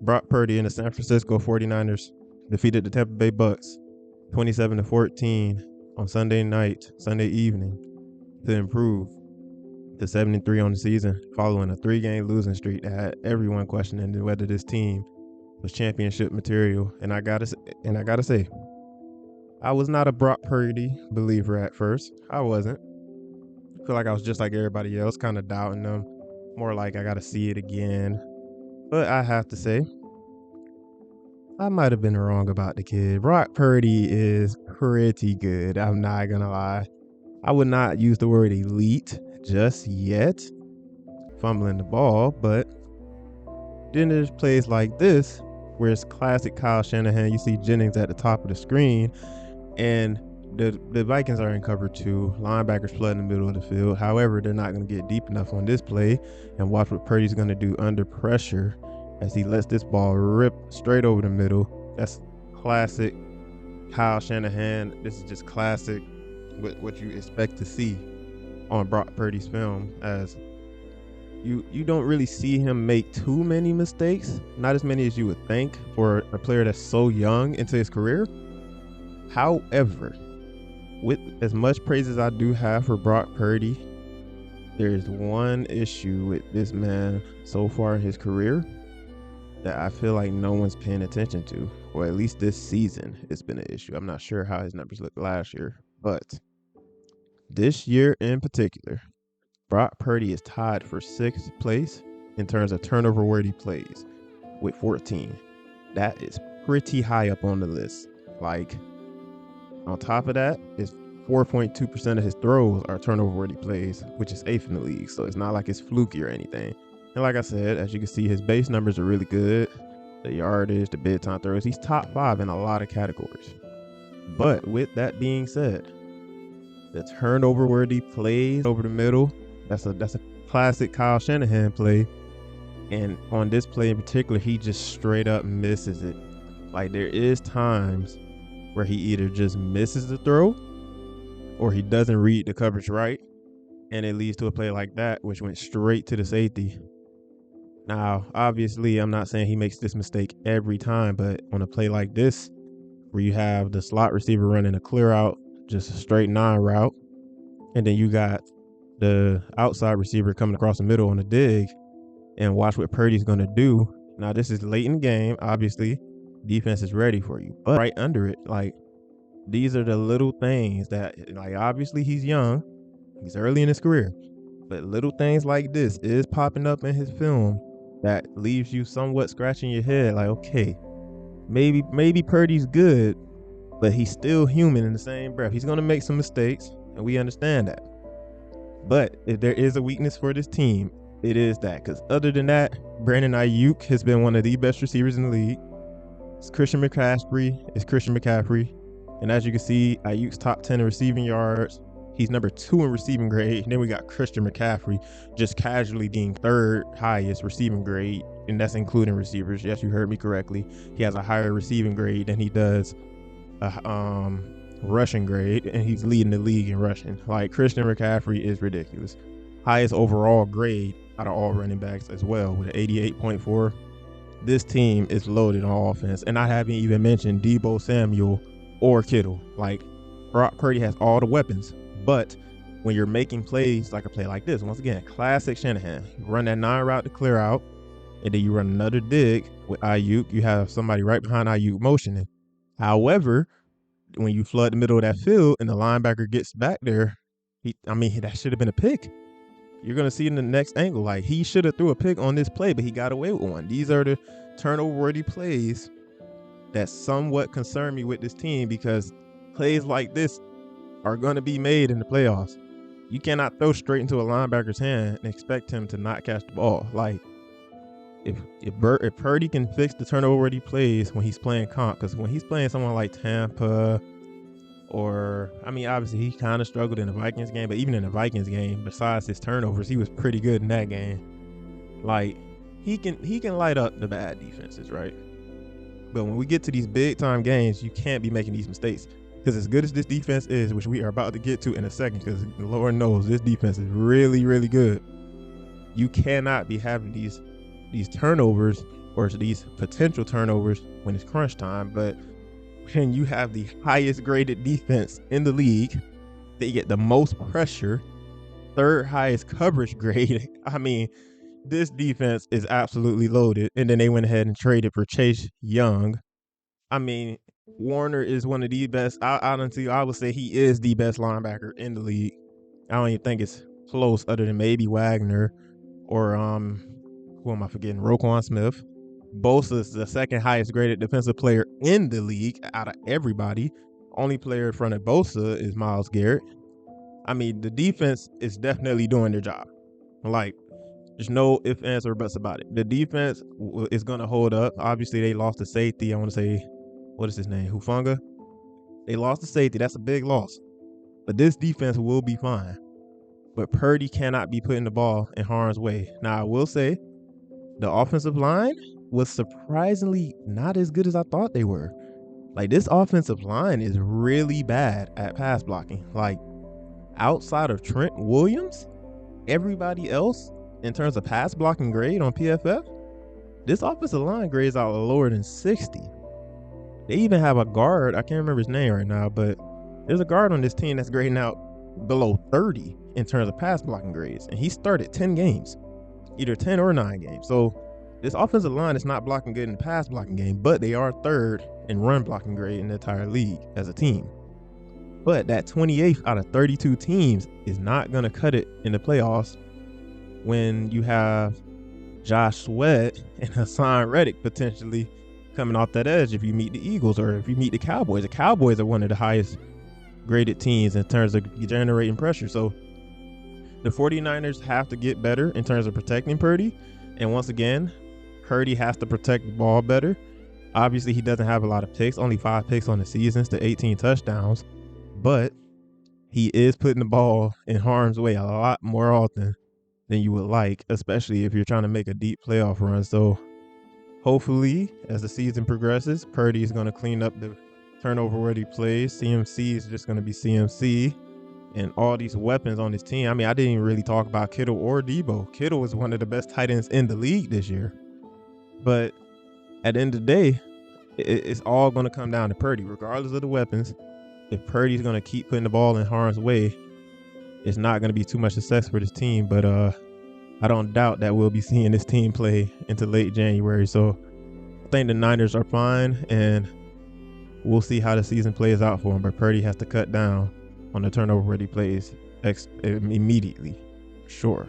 Brock Purdy and the San Francisco 49ers defeated the Tampa Bay Bucks 27-14 on Sunday evening to improve to 7-3 on the season following a 3-game losing streak that had everyone questioning whether this team was championship material. And I gotta say, I was not a Brock Purdy believer at first. I wasn't. I feel like I was just like everybody else, kind of doubting them. More like I gotta see it again. But I have to say, I might have been wrong about the kid. Brock Purdy is pretty good. I'm not gonna lie. I would not use the word elite just yet, fumbling the ball, but then there's plays like this where it's classic Kyle Shanahan. You see Jennings at the top of the screen, and the Vikings are in cover 2. Linebackers flood in the middle of the field. However, they're not going to get deep enough on this play. And watch what Purdy's going to do under pressure as he lets this ball rip straight over the middle. That's classic Kyle Shanahan. This is just classic what you expect to see on Brock Purdy's film, as you don't really see him make too many mistakes. Not as many as you would think for a player that's so young into his career. However, with as much praise as I do have for Brock Purdy, there's one issue with this man so far in his career that I feel like no one's paying attention to, or at least this season it's been an issue. I'm not sure how his numbers looked last year, but this year in particular, Brock Purdy is tied for 6th place in terms of turnover-worthy plays with 14. That is pretty high up on the list. Like, on top of that, is 4.2% of his throws are turnover-worthy plays, which is 8th in the league. So it's not like it's fluky or anything. And like I said, as you can see, his base numbers are really good. The yardage, the big time throws, he's top 5 in a lot of categories. But with that being said, the turnover-worthy plays over the middle, that's a classic Kyle Shanahan play. And on this play in particular, he just straight up misses it. Like, there is times where he either just misses the throw or he doesn't read the coverage right, and it leads to a play like that, which went straight to the safety. Now, obviously, I'm not saying he makes this mistake every time, but on a play like this, where you have the slot receiver running a clear out, just a straight 9 route, and then you got the outside receiver coming across the middle on a dig, and watch what Purdy's going to do. Now, this is late in the game, obviously. Defense is ready for you, but right under it, like, these are the little things that, like, obviously he's young, he's early in his career, but little things like this is popping up in his film that leaves you somewhat scratching your head, like, okay, maybe Purdy's good, but he's still human in the same breath. He's going to make some mistakes, and we understand that. But if there is a weakness for this team, it is that, because other than that, Brandon Ayuk has been one of the best receivers in the league. It's Christian McCaffrey. And as you can see, Ayuk's top 10 in receiving yards. He's number 2 in receiving grade. And then we got Christian McCaffrey just casually being 3rd highest receiving grade. And that's including receivers. Yes, you heard me correctly. He has a higher receiving grade than he does a rushing grade. And he's leading the league in rushing. Like, Christian McCaffrey is ridiculous. Highest overall grade out of all running backs as well with an 88.4. This team is loaded on offense. And I haven't even mentioned Deebo Samuel or Kittle. Like, Brock Purdy has all the weapons. But when you're making plays like a play like this, once again, classic Shanahan. You run that 9 route to clear out, and then you run another dig with Ayuk. You have somebody right behind Ayuk motioning. However, when you flood the middle of that field and the linebacker gets back there, that should have been a pick. You're going to see in the next angle, like, he should have threw a pick on this play, but he got away with one. These are the turnover-worthy plays that somewhat concern me with this team, because plays like this are going to be made in the playoffs. You cannot throw straight into a linebacker's hand and expect him to not catch the ball. Like, if Purdy can fix the turnover-worthy plays when he's playing comp, because when he's playing someone like Tampa, or, obviously he kind of struggled in the Vikings game, but even in the Vikings game, besides his turnovers, he was pretty good in that game. Like, he can light up the bad defenses, right? But when we get to these big-time games, you can't be making these mistakes. Because as good as this defense is, which we are about to get to in a second, because Lord knows this defense is really, really good, you cannot be having these turnovers or these potential turnovers when it's crunch time. But when you have the highest graded defense in the league, they get the most pressure, third highest coverage grade. I mean, this defense is absolutely loaded. And then they went ahead and traded for Chase Young. I mean, Warner is one of the best. Honestly, I would say he is the best linebacker in the league. I don't even think it's close, other than maybe Wagner or who am I forgetting? Roquan Smith. Bosa is the second highest graded defensive player in the league out of everybody. Only player in front of Bosa is Myles Garrett. I mean, the defense is definitely doing their job. Like, there's no ifs, ands, or buts about it. The defense is going to hold up. Obviously, they lost the safety. I want to say, what is his name? Hufanga. They lost the safety. That's a big loss. But this defense will be fine. But Purdy cannot be putting the ball in harm's way. Now, I will say, the offensive line was surprisingly not as good as I thought they were. Like, this offensive line is really bad at pass blocking. Like, outside of Trent Williams, everybody else, in terms of pass blocking grade on PFF, this offensive line grades out lower than 60. They even have a guard, I can't remember his name right now, but there's a guard on this team that's grading out below 30 in terms of pass blocking grades. And he started 10 games, either 10 or 9 games. So this offensive line is not blocking good in the pass blocking game, but they are third in run blocking grade in the entire league as a team. But that 28th out of 32 teams is not going to cut it in the playoffs when you have Josh Sweat and Hassan Reddick potentially coming off that edge if you meet the Eagles or if you meet the Cowboys. The Cowboys are one of the highest graded teams in terms of generating pressure. So the 49ers have to get better in terms of protecting Purdy. And once again, Purdy has to protect the ball better. Obviously, he doesn't have a lot of picks, only 5 picks on the season to 18 touchdowns. But he is putting the ball in harm's way a lot more often than you would like, especially if you're trying to make a deep playoff run. So hopefully, as the season progresses, Purdy is going to clean up the turnover-worthy plays. CMC is just going to be CMC. And all these weapons on this team. I mean, I didn't even really talk about Kittle or Debo. Kittle was one of the best tight ends in the league this year. But at the end of the day, it's all going to come down to Purdy, regardless of the weapons. If Purdy's going to keep putting the ball in harm's way, it's not going to be too much success for this team. But I don't doubt that we'll be seeing this team play into late January. So I think the Niners are fine, and we'll see how the season plays out for them. But Purdy has to cut down on the turnover-ready plays immediately, sure.